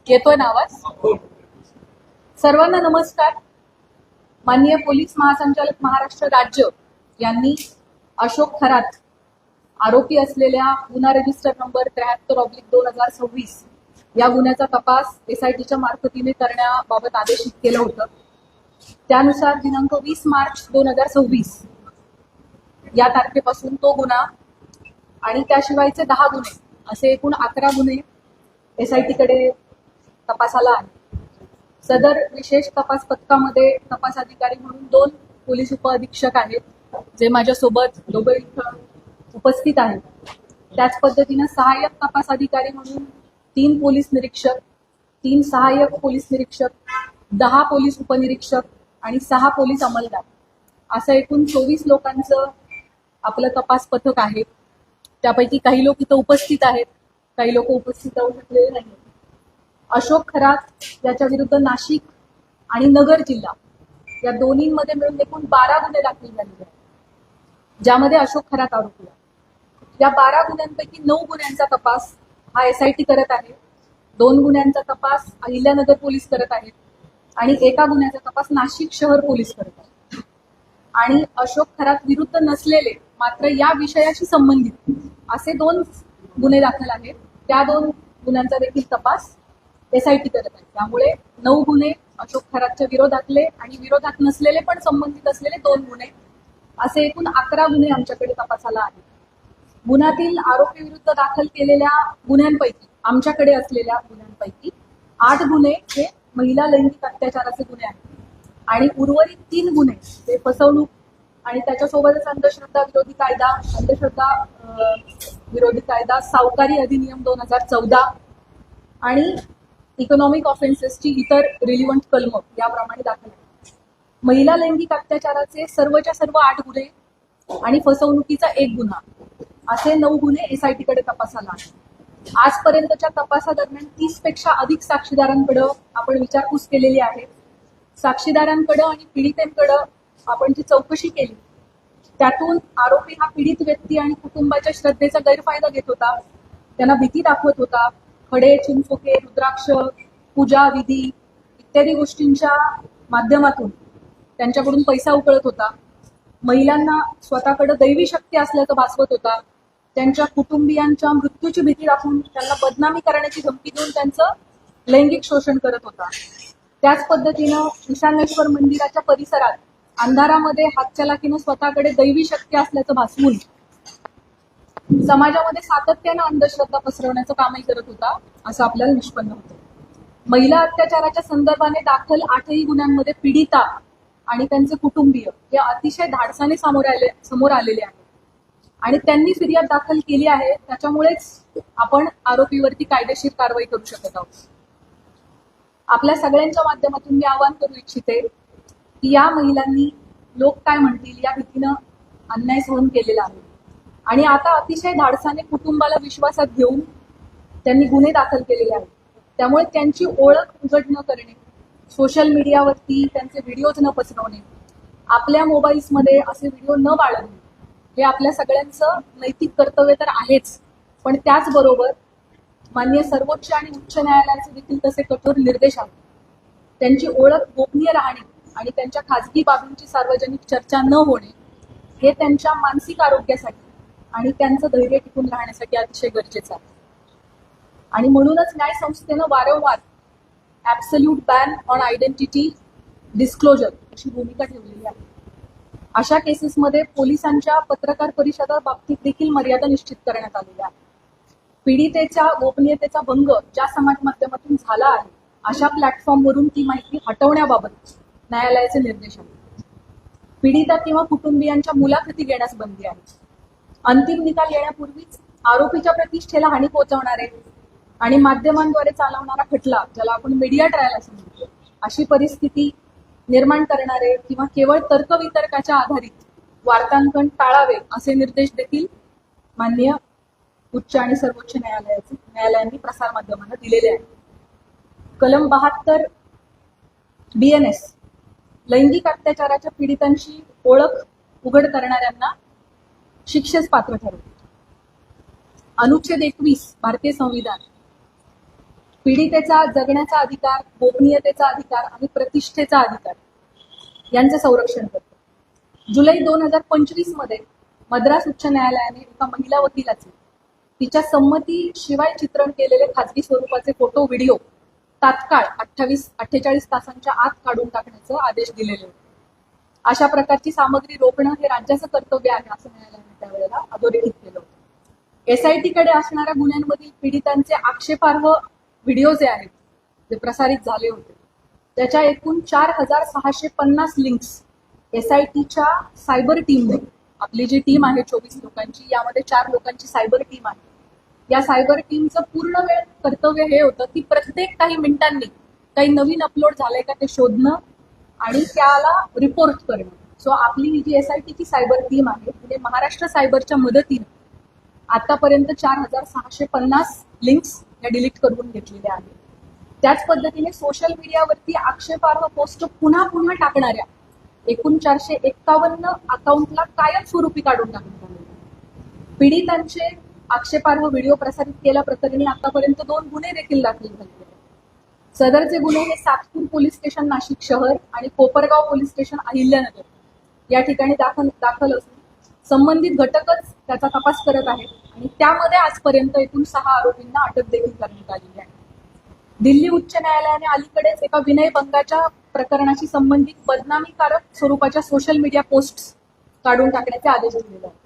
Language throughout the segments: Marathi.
येतोय ना आवाज? सर्वांना नमस्कार. माननीय पोलीस महासंचालक महाराष्ट्र राज्य यांनी अशोक खरात आरोपी असलेल्या गुन्हा रजिस्टर नंबर 73/2026 या गुन्ह्याचा तपास SITच्या मार्फतीने करण्याबाबत आदेशित केलं होतं. त्यानुसार दिनांक 20 मार्च 2026 या तारखेपासून तो गुन्हा आणि त्याशिवायचे 10 गुन्हे असे एकूण 11 गुन्हे SITकडे तपासाला आहे. सदर विशेष तपास पथकामध्ये तपास अधिकारी म्हणून 2 पोलीस उपअधीक्षक आहेत, जे माझ्यासोबत दोघे इथं उपस्थित आहेत. त्याच पद्धतीनं सहाय्यक तपास अधिकारी म्हणून 3 पोलीस निरीक्षक, 3 सहाय्यक पोलीस निरीक्षक, 10 पोलीस उपनिरीक्षक आणि 6 पोलीस अंमलदार असं एकूण 24 लोकांचं आपलं तपास पथक आहे. त्यापैकी काही लोक इथं उपस्थित आहेत, काही लोक उपस्थित राहू शकलेले नाही. अशोक खरात याच्या विरुद्ध नाशिक आणि नगर जिल्हा या दोन्हीमध्ये मिळून एकूण 12 गुन्हे दाखल झालेले आहेत, ज्यामध्ये अशोक खरात आरोपी आहे. या 12 गुन्ह्यांपैकी 9 गुन्ह्यांचा तपास हा SIT करत आहे, 2 गुन्ह्यांचा तपास अहिल्यानगर पोलीस करत आहेत आणि एका गुन्ह्याचा तपास नाशिक शहर पोलीस करत आहेत. आणि अशोक खरात विरुद्ध नसलेले मात्र या विषयाशी संबंधित असे 2 गुन्हे दाखल आहेत. त्या 2 गुन्ह्यांचा देखील तपास SIT करत आहे. त्यामुळे 9 गुन्हे अशोक खरातच्या विरोधातले आणि विरोधात नसलेले पण संबंधित असलेले 2 गुन्हे असे एकूण 11 गुन्हे आमच्याकडे तपासाला आहेत. गुन्ह्यातील आरोपी विरुद्ध दाखल केलेल्या गुन्ह्यांपैकी आमच्याकडे असलेल्या गुन्ह्यांपैकी 8 गुन्हे हे महिला लैंगिक अत्याचाराचे गुन्हे आहेत आणि उर्वरित 3 गुन्हे हे फसवणूक आणि त्याच्यासोबतच अंधश्रद्धा विरोधी कायदा, सावकारी अधिनियम 2014 आणि इकॉनॉमिक ऑफेन्सेसची इतर रिलिव्हंट कलम याप्रमाणे दाखल आहेत. महिला लैंगिक अत्याचाराचे सर्वच्या सर्व 8 गुन्हे आणि फसवणुकीचा 1 गुन्हा असे 9 गुन्हे SITकडे तपासाला आहेत. आजपर्यंतच्या तपासादरम्यान 30 पेक्षा अधिक साक्षीदारांकडे आपण विचारपूस केलेली आहे. साक्षीदारांकडे आणि पीडितेंकडे आपण जी चौकशी केली त्यातून आरोपी हा पीडित व्यक्ती आणि कुटुंबाच्या श्रद्धेचा गैरफायदा घेत होता, त्यांना भीती दाखवत होता, खडे, चिंचोके, रुद्राक्ष, पूजा विधी इत्यादी गोष्टींच्या माध्यमातून त्यांच्याकडून पैसा उकळत होता, महिलांना स्वतःकडे दैवी शक्ती असल्याचं भासवत होता, त्यांच्या कुटुंबियांच्या मृत्यूची भीती दाखवून त्यांना बदनामी करण्याची धमकी देऊन त्यांचं लैंगिक शोषण करत होता. त्याच पद्धतीनं ईशानेश्वर मंदिराच्या परिसरात अंधारामध्ये हातचलाखीनं स्वतःकडे दैवी शक्ती असल्याचं भासवून समाजामध्ये सातत्यानं अंधश्रद्धा पसरवण्याचं कामही करत होता असं आपल्याला निष्पन्न होतं. महिला अत्याचाराच्या संदर्भाने दाखल 8ही गुन्ह्यांमध्ये पीडिता आणि त्यांचे कुटुंबीय हे अतिशय धाडसाने समोर आलेले आहेत आणि त्यांनी फिर्याद दाखल केली आहे. त्याच्यामुळेच आपण आरोपीवरती कायदेशीर कारवाई करू शकत आहोत. आपल्या सगळ्यांच्या माध्यमातून मी आवाहन करू इच्छिते की या महिलांनी लोक काय म्हणतील या भीतीनं अन्याय सहन केलेला आहे आणि आता अतिशय धाडसाने कुटुंबाला विश्वासात घेऊन त्यांनी गुन्हे दाखल केलेले आहेत. त्यामुळे त्यांची ओळख उघड न करणे, सोशल मीडियावरती त्यांचे व्हिडिओज न पसरवणे, आपल्या मोबाईल्समध्ये असे व्हिडिओ न बाळगणे हे आपल्या सगळ्यांचं नैतिक कर्तव्य तर आहेच, पण त्याचबरोबर माननीय सर्वोच्च आणि उच्च न्यायालयाचे देखील तसे कठोर निर्देश आहेत. त्यांची ओळख गोपनीय राहणे आणि त्यांच्या खाजगी बाबींची सार्वजनिक चर्चा न होणे हे त्यांच्या मानसिक आरोग्यासाठी आणि त्यांचं धैर्य टिकून राहण्यासाठी अतिशय गरजेचं आहे. आणि म्हणूनच न्याय संस्थेनं वारंवार absolute ban on identity disclosure अशी भूमिका ठेवलेली आहे. अशा केसेसमध्ये पोलिसांच्या पत्रकार परिषदा बाबतीत देखील मर्यादा निश्चित करण्यात आलेल्या आहे. पीडितेच्या गोपनीयतेचा भंग ज्या समाज माध्यमातून झाला आहे अशा प्लॅटफॉर्मवरून ती माहिती हटवण्याबाबत न्यायालयाचे निर्देश आहेत. पीडिता किंवा कुटुंबियांच्या मुलाखती घेण्यास बंदी आहे. अंतिम निकाल येण्यापूर्वीच आरोपीच्या प्रतिष्ठेला हानी पोहोचवणारे आणि माध्यमांद्वारे चालवणारा खटला, ज्याला आपण मीडिया ट्रायल असं म्हणतो, अशी परिस्थिती निर्माण करणारे किंवा केवळ तर्कवितर्काच्या आधारित वार्तांकन टाळावे असे निर्देश देखील माननीय उच्च आणि सर्वोच्च न्यायालयांनी प्रसारमाध्यमांना दिलेले आहेत. कलम 72 BNS लैंगिक अत्याचाराच्या पीडितांची ओळख उघड करणाऱ्यांना शिक्षेस पात्र ठरवते. अनुच्छेद 21 भारतीय संविधान पीडितेचा जगण्याचा अधिकार, गोपनीयतेचा अधिकार आणि प्रतिष्ठेचा अधिकार यांचं संरक्षण करते. जुलै 2025 मध्ये मद्रास उच्च न्यायालयाने एका महिला वकिलाचे तिच्या संमतीशिवाय चित्रण केलेले खाजगी स्वरूपाचे फोटो व्हिडिओ तात्काळ 48 तासांच्या आत काढून टाकण्याचे आदेश दिलेले होते. अशा प्रकारची सामग्री रोखणं हे राज्याचं कर्तव्य आहे असं न्यायालयाने त्यावेळेला अधोरेखित केलं होतं. एसआयटीकडे असणाऱ्या गुन्ह्यांमधील पीडितांचे आक्षेपार्ह व्हिडिओ जे आहेत जे प्रसारित झाले होते त्याच्या एकूण 4650 लिंक्स एसआयटीच्या सायबर टीमने, आपली जी टीम आहे 24 लोकांची, यामध्ये 4 लोकांची सायबर टीम आहे. या सायबर टीमचं पूर्ण वेळ कर्तव्य हे होतं की प्रत्येक काही मिनिटांनी काही नवीन अपलोड झालंय का ते शोधणं आणि त्याला रिपोर्ट करणं. सो आपली ही जी एसआयटीची सायबर टीम आहे तिने महाराष्ट्र सायबरच्या मदतीने आतापर्यंत 4650 लिंक्स या डिलीट करून घेतलेल्या आहेत. त्याच पद्धतीने सोशल मीडियावरती आक्षेपार्ह पोस्ट पुन्हा पुन्हा टाकणाऱ्या एकूण 451 अकाउंटला कायमस्वरूपी काढून टाकण्यात आले. पीडितांचे आक्षेपार्ह व्हिडिओ प्रसारित केल्याप्रकरणी आतापर्यंत 2 गुन्हे देखील दाखल झाले आहेत. सदरचे गुन्हे हे सातपूर पोलीस स्टेशन नाशिक शहर आणि कोपरगाव पोलीस स्टेशन अहिल्यानगर या ठिकाणी दाखल असून संबंधित घटकच त्याचा तपास करत आहेत आणि त्यामध्ये आजपर्यंत एकूण 6 आरोपींना अटक देखील करण्यात आलेली आहे. दिल्ली उच्च न्यायालयाने अलीकडेच एका विनयभंगाच्या प्रकरणाशी संबंधित बदनामीकारक स्वरूपाच्या सोशल मीडिया पोस्ट्स काढून टाकण्याचे आदेश दिलेले आहेत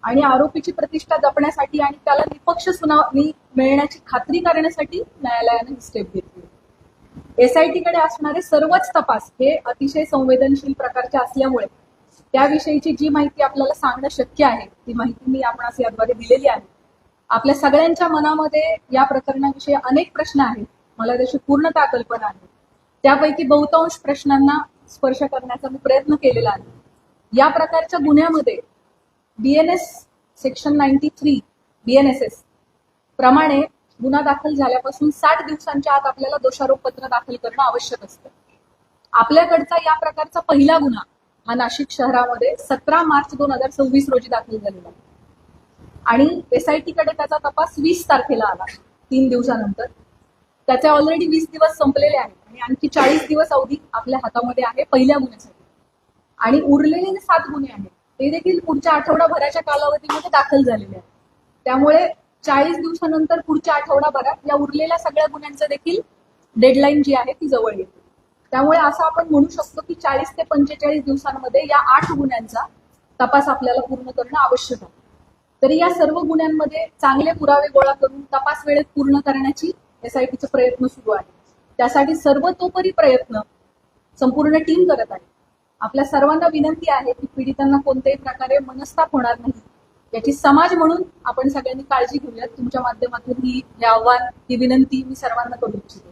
आणि आरोपीची प्रतिष्ठा जपण्यासाठी आणि त्याला निपक्ष सुनावणी मिळण्याची खात्री करण्यासाठी न्यायालयाने ही स्टेप घेतली. एसआयटीकडे असणारे सर्वच तपास हे अतिशय संवेदनशील प्रकारचे असल्यामुळे त्याविषयीची जी माहिती आपल्याला सांगणं शक्य आहे ती माहिती मी आपणास याद्वारे दिलेली आहे. आपल्या सगळ्यांच्या मनामध्ये या प्रकरणाविषयी अनेक प्रश्न आहेत, मला त्याची पूर्णतः कल्पना आहे. त्यापैकी बहुतांश प्रश्नांना स्पर्श करण्याचा मी प्रयत्न केलेला आहे. या प्रकारच्या गुन्ह्यामध्ये बीएनएस सेक्शन 93 बीएनएसएस प्रमाणे गुन्हा दाखल झाल्यापासून 60 दिवसांच्या आत आपल्याला दोषारोपपत्र दाखल करणं आवश्यक असतं. आपल्याकडचा या प्रकारचा पहिला गुन्हा हा नाशिक शहरामध्ये 17 मार्च 2026 रोजी दाखल झालेला आहे आणि एसआयटीकडे त्याचा तपास 20 तारखेला आला, 3 दिवसानंतर. त्याचे ऑलरेडी 20 दिवस संपलेले आहेत आणि आणखी 40 दिवस अवधी आपल्या हातामध्ये आहे पहिल्या गुन्ह्यासाठी आणि उरलेले जे 7 गुन्हे आहेत ते देखील पुढच्या आठवडाभराच्या कालावधीमध्ये दाखल झालेले आहेत. त्यामुळे 40 दिवसानंतर पुढच्या आठवडाभरात या उरलेल्या सगळ्या गुन्ह्यांचं देखील डेडलाईन जी आहे ती जवळ येते. त्यामुळे असं आपण म्हणू शकतो की 40 ते 45 दिवसांमध्ये या 8 गुन्ह्यांचा तपास आपल्याला पूर्ण करणं आवश्यक आहे. तरी या सर्व गुन्ह्यांमध्ये चांगले पुरावे गोळा करून तपास वेळेत पूर्ण करण्याची एसआयटीचे प्रयत्न सुरू आहे. त्यासाठी सर्वतोपरी प्रयत्न संपूर्ण टीम करत आहे. आपल्या सर्वांना विनंती आहे की पीडितांना कोणत्याही प्रकारे मनस्ताप होणार नाही याची समाज म्हणून आपण सगळ्यांनी काळजी घेऊयात. तुमच्या माध्यमातून हे आव्हान, ही विनंती मी सर्वांना करू इच्छिते.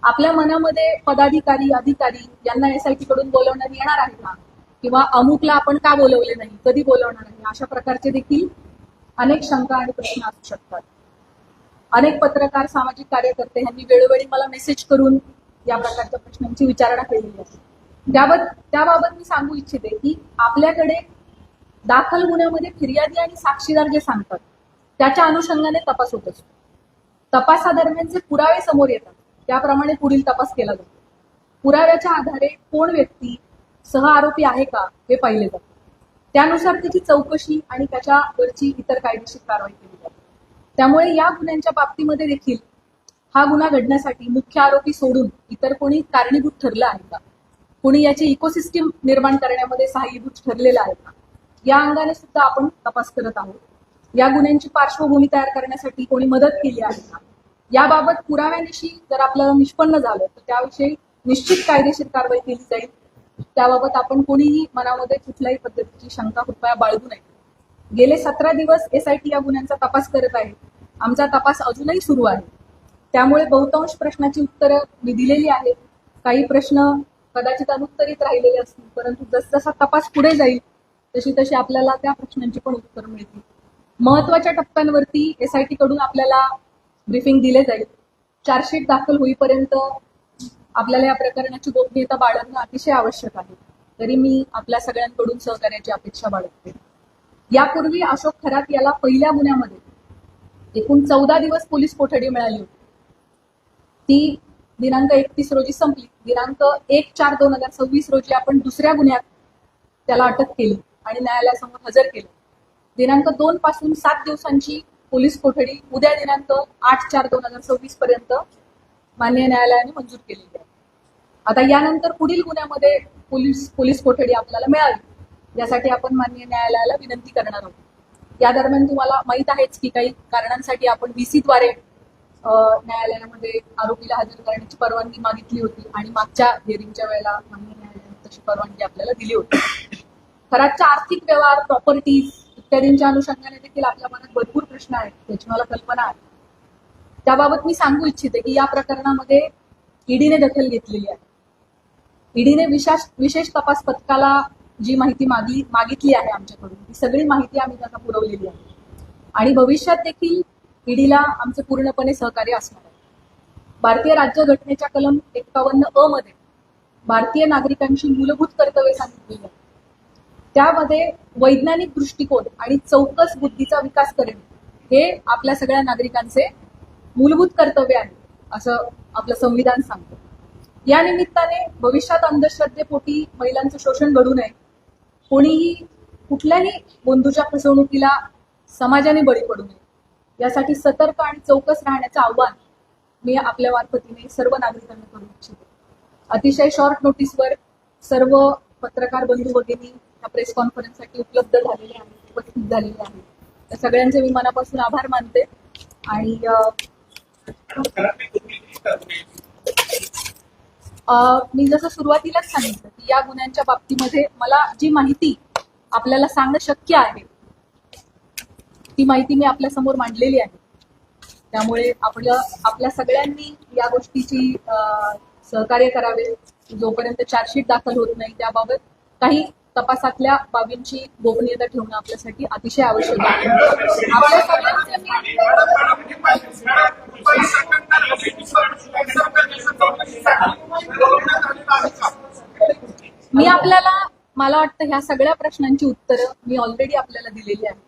आपल्या मनामध्ये पदाधिकारी, अधिकारी यांना एसआयटी कडून बोलवण्यात येणार आहे का, किंवा अमुकला आपण का बोलवले नाही, कधी बोलवणार आहे, अशा प्रकारचे देखील अनेक शंका आणि प्रश्न असू शकतात. अनेक पत्रकार, सामाजिक कार्यकर्ते यांनी वेळोवेळी मला मेसेज करून या प्रकारच्या प्रश्नांची विचारणा केलेली आहे. त्याबाबत मी सांगू इच्छिते की आपल्याकडे दाखल गुन्ह्यामध्ये फिर्यादी आणि साक्षीदार जे सांगतात त्याच्या अनुषंगाने तपास होत असतो. तपासादरम्यान जे पुरावे समोर येतात त्याप्रमाणे पुढील तपास केला जातो. पुराव्याच्या आधारे कोण व्यक्ती सह आरोपी आहे का हे पाहिले जाते. त्यानुसार त्याची चौकशी आणि त्याच्यावरची इतर कायदेशीर कारवाई केली जाते. त्यामुळे या गुन्ह्यांच्या बाबतीमध्ये देखील हा गुन्हा घडण्यासाठी मुख्य आरोपी सोडून इतर कोणी कारणीभूत ठरलं आहे का, कोणी याची इकोसिस्टीम निर्माण करण्यामध्ये सहाय्यभूत ठरलेलं आहे का, या अंगाने सुद्धा आपण तपास करत आहोत. या गुन्ह्यांची पार्श्वभूमी तयार करण्यासाठी कोणी मदत केली आहे का, याबाबत पुराव्यानिशी जर आपल्याला निष्पन्न झालं तर त्याविषयी निश्चित कायदेशीर कारवाई केली जाईल. त्याबाबत आपण कोणीही मनामध्ये कुठल्याही पद्धतीची शंका कृपया बाळगू नये. गेले 17 दिवस एसआयटी या गुन्ह्यांचा तपास करत आहे. आमचा तपास अजूनही सुरू आहे. त्यामुळे बहुतांश प्रश्नाची उत्तरं मी दिलेली आहेत. काही प्रश्न कदाचित अनुत्तरित राहिलेले असतील, परंतु जसजसा तपास पुढे जाईल तशी तशी आपल्याला त्या प्रश्नांची पण उत्तर मिळतील. महत्वाच्या टप्प्यांवरती एसआयटी कडून आपल्याला ब्रीफिंग दिले जाईल. चार्जशीट दाखल होईपर्यंत आपल्याला या प्रकरणाची गोपनीयता बाळगणं अतिशय आवश्यक आहे. तरी मी आपल्या सगळ्यांकडून सहकार्याची अपेक्षा बाळगते. यापूर्वी अशोक खरात याला पहिल्या गुन्ह्यामध्ये एकूण 14 दिवस पोलीस कोठडी मिळाली होती. ती दिनांक 31 रोजी संपली. दिनांक 1/4/2026 रोजी आपण दुसऱ्या गुन्ह्यात त्याला अटक केली आणि न्यायालयासमोर हजर केलं. दिनांक 2 पासून 7 दिवसांची पोलीस कोठडी उद्या दिनांक 8/4/2026 पर्यंत माननीय न्यायालयाने मंजूर केलेली आहे. आता यानंतर पुढील गुन्ह्यामध्ये पोलीस कोठडी आपल्याला मिळावी यासाठी आपण माननीय न्यायालयाला विनंती करणार आहोत. या दरम्यान तुम्हाला माहित आहेच की काही कारणांसाठी आपण VC द्वारे न्यायालयामध्ये आरोपीला हजर करण्याची परवानगी मागितली होती आणि मागच्या हिअरिंगच्या वेळेला माननीय न्यायालयाने तशी परवानगी आपल्याला दिली होती. घराच्या आर्थिक व्यवहार, प्रॉपर्टीज इत्यादींच्या अनुषंगाने देखील आपल्या मनात भरपूर प्रश्न आहेत, त्याची मला कल्पना आहे. त्याबाबत मी सांगू इच्छिते की या प्रकरणामध्ये ईडीने दखल घेतलेली आहे. ईडीने विशेष तपास पथकाला जी माहिती मागितली आहे आमच्याकडून, ती सगळी माहिती आम्ही त्यांना पुरवलेली आहे आणि भविष्यात देखील ईडीला आमचे पूर्णपणे सहकार्य असणार आहे. भारतीय राज्यघटनेच्या कलम 51(अ) मध्ये भारतीय नागरिकांची मूलभूत कर्तव्ये सांगितलेली आहेत. त्यामध्ये वैज्ञानिक दृष्टिकोन आणि चौकस बुद्धीचा विकास करणे हे आपल्या सगळ्या नागरिकांचे मूलभूत कर्तव्य आहे असं आपलं संविधान सांगतं. या निमित्ताने भविष्यात अंधश्रद्धेपोटी महिलांचं शोषण घडू नये, कोणीही कुठल्याही बंधूच्या फसवणुकीला समाजाने बळी पडू नये यासाठी सतर्क आणि चौकस राहण्याचं आव्हान मी आपल्या मार्फतीने सर्व नागरिकांना करू इच्छिते. अतिशय शॉर्ट नोटीसवर सर्व पत्रकार बंधू भगिनी या प्रेस कॉन्फरन्ससाठी उपलब्ध झालेले आहेत, उपस्थित झालेले आहेत. त्या सगळ्यांचे मी मनापासून आभार मानते आणि मी जसं सुरुवातीलाच सांगितलं की या गुन्ह्यांच्या बाबतीमध्ये मला जी माहिती आपल्याला सांगणं शक्य आहे ती माहिती मी आपल्या समोर मांडलेली आहे. त्यामुळे आपल्या सगळ्यांनी या गोष्टीची सहकार्य करावे. जोपर्यंत चार्जशीट दाखल होत नाही त्याबाबत काही तपासातल्या बाबींची गोपनीयता ठेवणं आपल्यासाठी अतिशय आवश्यक आहे. आपल्या सगळ्यांचे मी आपल्याला मला वाटतं ह्या सगळ्या प्रश्नांची उत्तरं मी ऑलरेडी आपल्याला दिलेली आहे.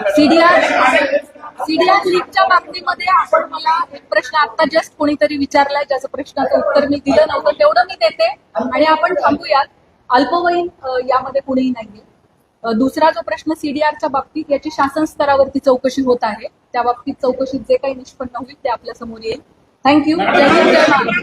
सीडीआर लीकच्या बाबतीमध्ये आपण मला एक प्रश्न आता जस्ट कोणीतरी विचारलाय ज्याचं प्रश्नाचं उत्तर मी दिलं नव्हतं, तेवढं मी देते आणि आपण थांबूयात. अल्पवयीन यामध्ये कुणीही नाहीये. दुसरा जो प्रश्न सीडीआरच्या बाबतीत याची शासन स्तरावरती चौकशी होत आहे. त्या बाबतीत चौकशीत जे काही निष्पन्न होईल ते आपल्या समोर येईल. थँक्यू. जय हिंद, जय महाराष्ट्र.